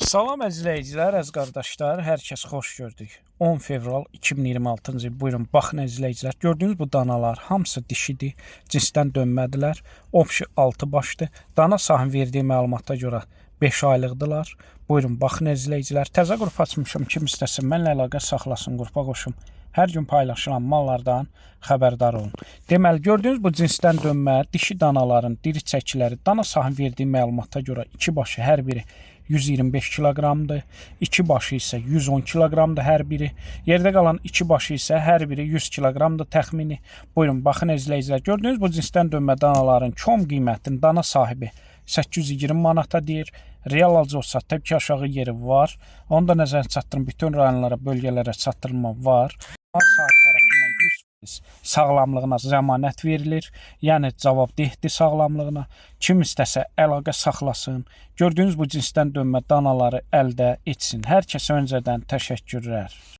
Salam əzizləyicilər, əziz qardaşlar, hər kəs xoş gördük. 10 fevral 2026-cı il. Buyurun, baxın əzizləyicilər. Gördüyünüz bu danalar hamısı dişidir, cinsdən dönmədilər. Opşi 6 başdır. Dana sahibinin verdiyi məlumata görə 5 aylıqdılar. Buyurun, baxın əzizləyicilər. Təzə qrup açmışam, kim istəsin mənlə əlaqə saxlasın, qrupa qoşum. Hər gün paylaşılan mallardan xəbərdar olun. Deməli, gördüyünüz bu cinsdən dönmə, dişi danaların diri çəkiləri dana sahibinin verdiyi məlumata görə 2 başı hər biri 125 kiloqramdır. 2 başı isə 110 kiloqramdır hər biri. Yerdə qalan 2 başı isə hər biri 100 kiloqramdır təxmini. Buyurun, baxın əzizləyicilər. Gördüyünüz bu cinsdən dönmə danaların kom qiymətini dana sahibi 820 manata deyir. Real alıcı olsa təbii ki, aşağı yeri var. Onu da nəzərə çatdırın. Bütün rayonlara, bölgələrə çatdırılma var. Saat tərəfindən 100% sağlamlığına zəmanət verilir. Yəni cavabdehdir sağlamlığına. Kim istəsə əlaqə saxlasın. Gördüyünüz bu cinsdən dönmə danaları əldə etsin. Hər kəsə öncədən təşəkkürlər.